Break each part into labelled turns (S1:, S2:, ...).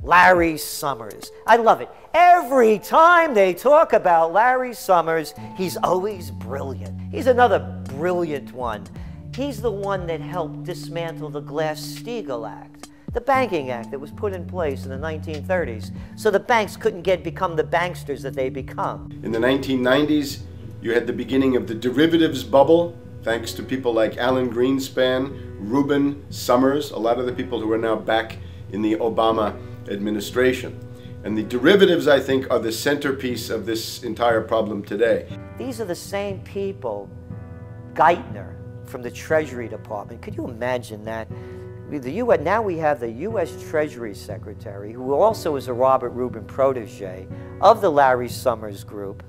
S1: Larry Summers. I love it. Every time they talk about Larry Summers, he's always brilliant. He's another brilliant one. He's the one that helped dismantle the Glass-Steagall Act, the banking act that was put in place in the 1930s, so the banks couldn't become the banksters that they become.
S2: In the 1990s, you had the beginning of the derivatives bubble, thanks to people like Alan Greenspan, Reuben Summers, a lot of the people who are now back in the Obama administration. And the derivatives, I think, are the centerpiece of this entire problem today.
S1: These are the same people, Geithner from the Treasury Department. Could you imagine that? Now we have the U.S. Treasury Secretary, who also is a Robert Rubin protege of the Larry Summers group,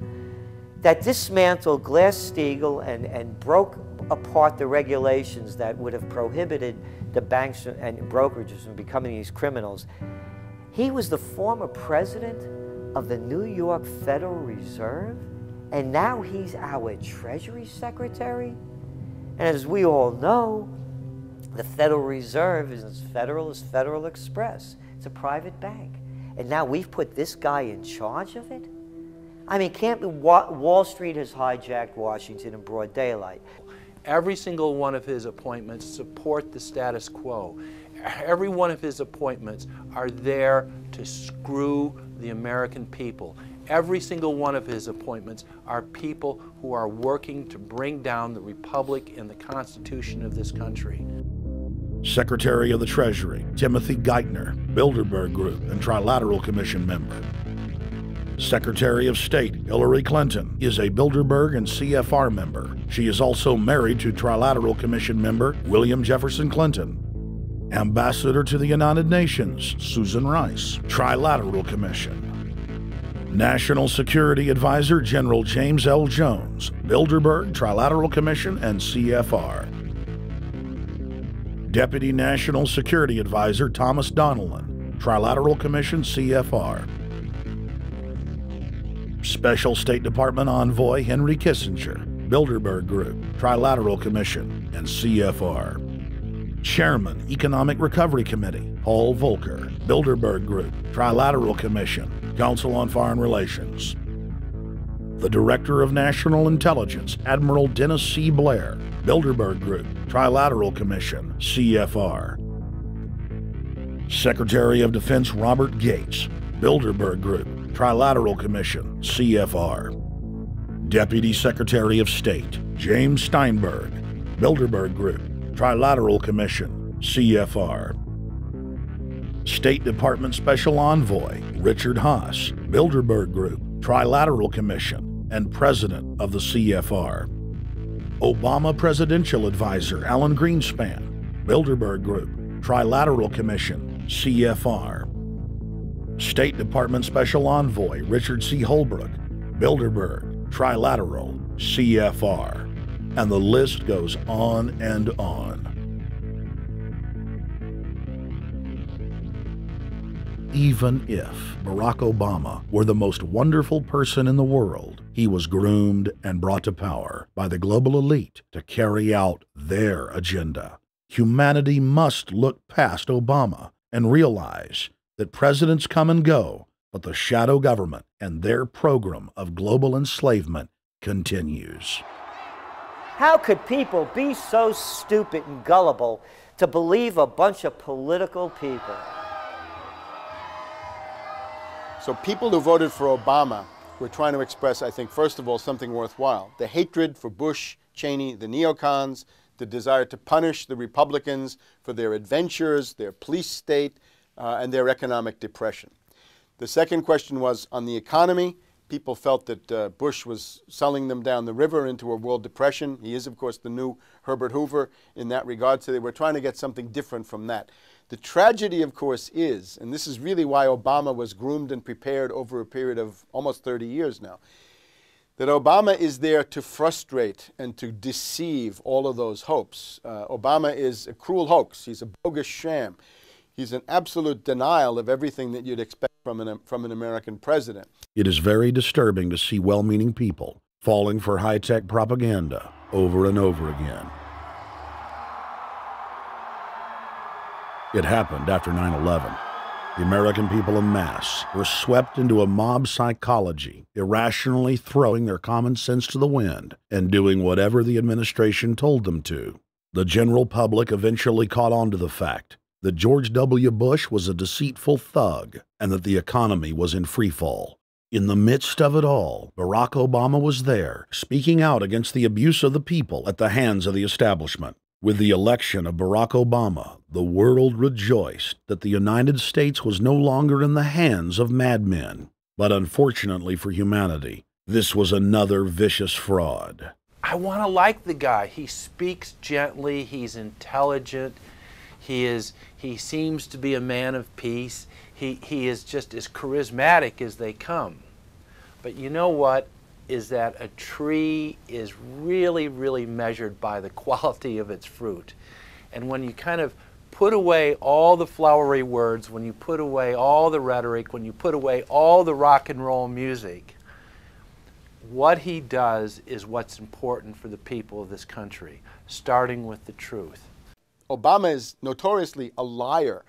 S1: that dismantled Glass-Steagall and broke apart the regulations that would have prohibited the banks and brokerages from becoming these criminals. He was the former president of the New York Federal Reserve, and now he's our Treasury Secretary. And as we all know, the Federal Reserve is as federal as Federal Express. It's a private bank. And now we've put this guy in charge of it? I mean, Wall Street has hijacked Washington in broad daylight.
S3: Every single one of his appointments support the status quo. Every one of his appointments are there to screw the American people. Every single one of his appointments are people who are working to bring down the Republic and the Constitution of this country.
S4: Secretary of the Treasury, Timothy Geithner, Bilderberg Group and Trilateral Commission member. Secretary of State Hillary Clinton is a Bilderberg and CFR member. She is also married to Trilateral Commission member William Jefferson Clinton. Ambassador to the United Nations Susan Rice, Trilateral Commission. National Security Advisor General James L. Jones, Bilderberg, Trilateral Commission, and CFR. Deputy National Security Advisor Thomas Donilon, Trilateral Commission, CFR. Special State Department Envoy Henry Kissinger, Bilderberg Group, Trilateral Commission, and CFR. Chairman, Economic Recovery Committee, Paul Volcker, Bilderberg Group, Trilateral Commission, Council on Foreign Relations. The Director of National Intelligence, Admiral Dennis C. Blair, Bilderberg Group, Trilateral Commission, CFR. Secretary of Defense Robert Gates, Bilderberg Group, Trilateral Commission, CFR. Deputy Secretary of State James Steinberg, Bilderberg Group, Trilateral Commission, CFR. State Department Special Envoy Richard Haas, Bilderberg Group, Trilateral Commission, and President of the CFR. Obama Presidential Advisor Alan Greenspan, Bilderberg Group, Trilateral Commission, CFR. State Department Special Envoy Richard C. Holbrooke, Bilderberg, Trilateral, CFR. And the list goes on and on. Even if Barack Obama were the most wonderful person in the world, he was groomed and brought to power by the global elite to carry out their agenda. Humanity must look past Obama and realize that presidents come and go, but the shadow government and their program of global enslavement continues.
S1: How could people be so stupid and gullible to believe a bunch of political people?
S2: So people who voted for Obama were trying to express, I think, first of all, something worthwhile. The hatred for Bush, Cheney, the neocons, the desire to punish the Republicans for their adventures, their police state, and their economic depression. The second question was on the economy. People felt that Bush was selling them down the river into a world depression. He is, of course, the new Herbert Hoover in that regard, so they were trying to get something different from that. The tragedy, of course, is, and this is really why Obama was groomed and prepared over a period of almost 30 years now, that Obama is there to frustrate and to deceive all of those hopes. Obama is a cruel hoax. He's a bogus sham. He's an absolute denial of everything that you'd expect from an American president.
S4: It is very disturbing to see well-meaning people falling for high-tech propaganda over and over again. It happened after 9/11. The American people en masse were swept into a mob psychology, irrationally throwing their common sense to the wind and doing whatever the administration told them to. The general public eventually caught on to the fact that George W. Bush was a deceitful thug and that the economy was in freefall. In the midst of it all, Barack Obama was there, speaking out against the abuse of the people at the hands of the establishment. With the election of Barack Obama, the world rejoiced that the United States was no longer in the hands of madmen. But unfortunately for humanity, this was another vicious fraud.
S3: I want to like the guy. He speaks gently, he's intelligent, he seems to be a man of peace. He is just as charismatic as they come. But you know what? Is that a tree is really, really measured by the quality of its fruit. And when you kind of put away all the flowery words, when you put away all the rhetoric, when you put away all the rock and roll music, what he does is what's important for the people of this country, starting with the truth.
S2: Obama is notoriously a liar.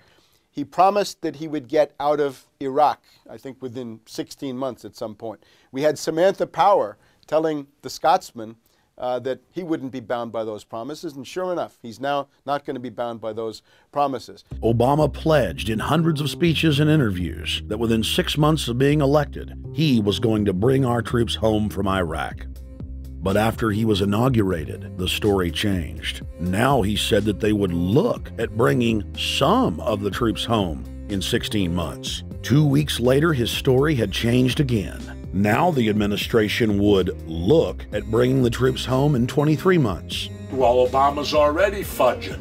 S2: He promised that he would get out of Iraq, I think within 16 months at some point. We had Samantha Power telling the Scotsman that he wouldn't be bound by those promises, and sure enough, he's now not going to be bound by those promises.
S4: Obama pledged in hundreds of speeches and interviews that within 6 months of being elected, he was going to bring our troops home from Iraq. But after he was inaugurated, the story changed. Now he said that they would look at bringing some of the troops home in 16 months. 2 weeks later, his story had changed again. Now the administration would look at bringing the troops home in 23 months.
S5: Well, Obama's already fudging.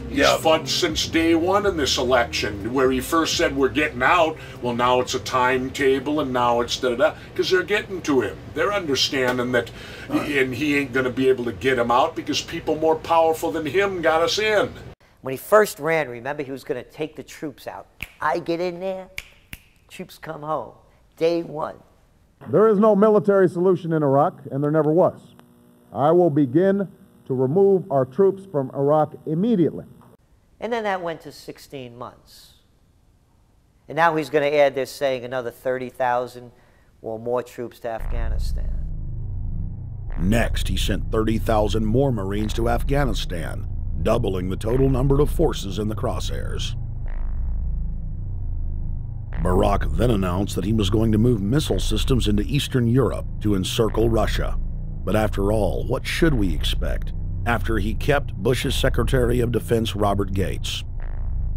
S5: He's fudged since day one in this election, where he first said we're getting out. Well, now it's a timetable, and now it's da-da-da, because they're getting to him. They're understanding that, and he ain't going to be able to get him out because people more powerful than him got us in.
S1: When he first ran, remember, he was going to take the troops out. I get in there, troops come home. Day one.
S6: There is no military solution in Iraq, and there never was. I will begin to remove our troops from Iraq immediately.
S1: And then that went to 16 months. And now he's going to add, they're saying, another 30,000 or more troops to Afghanistan.
S4: Next, he sent 30,000 more Marines to Afghanistan, doubling the total number of forces in the crosshairs. Barack then announced that he was going to move missile systems into Eastern Europe to encircle Russia. But after all, what should we expect after he kept Bush's Secretary of Defense Robert Gates?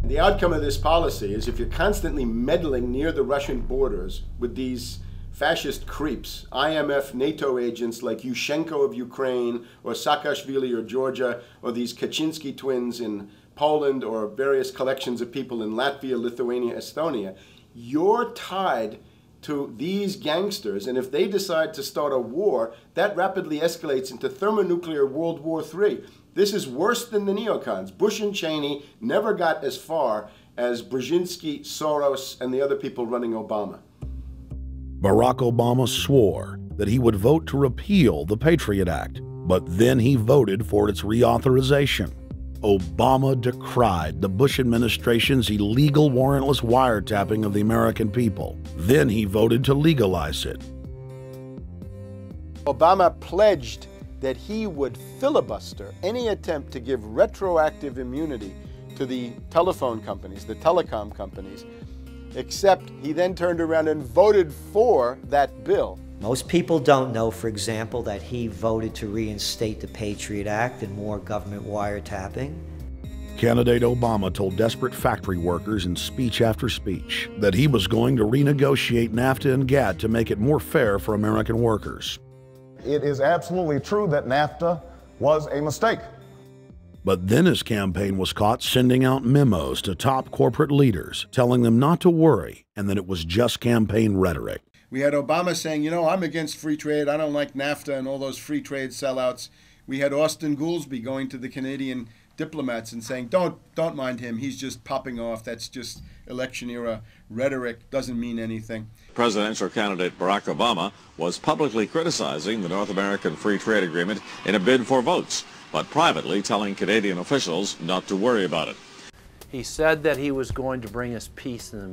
S2: The outcome of this policy is if you're constantly meddling near the Russian borders with these fascist creeps, IMF NATO agents like Yushchenko of Ukraine or Saakashvili or Georgia, or these Kaczynski twins in Poland, or various collections of people in Latvia, Lithuania, Estonia, you're tied to these gangsters, and if they decide to start a war, that rapidly escalates into thermonuclear World War III. This is worse than the neocons. Bush and Cheney never got as far as Brzezinski, Soros, and the other people running Obama.
S4: Barack Obama swore that he would vote to repeal the Patriot Act, but then he voted for its reauthorization. Obama decried the Bush administration's illegal warrantless wiretapping of the American people. Then he voted to legalize it.
S2: Obama pledged that he would filibuster any attempt to give retroactive immunity to the telephone companies, the telecom companies, except he then turned around and voted for that bill.
S1: Most people don't know, for example, that he voted to reinstate the Patriot Act and more government wiretapping.
S4: Candidate Obama told desperate factory workers in speech after speech that he was going to renegotiate NAFTA and GATT to make it more fair for American workers.
S6: It is absolutely true that NAFTA was a mistake.
S4: But then his campaign was caught sending out memos to top corporate leaders, telling them not to worry and that it was just campaign rhetoric.
S2: We had Obama saying, you know, I'm against free trade. I don't like NAFTA and all those free trade sellouts. We had Austin Goolsbee going to the Canadian diplomats and saying, don't mind him. He's just popping off. That's just election era rhetoric. Doesn't mean anything.
S7: Presidential candidate Barack Obama was publicly criticizing the North American Free Trade Agreement in a bid for votes, but privately telling Canadian officials not to worry about it.
S3: He said that he was going to bring us peace in the Middle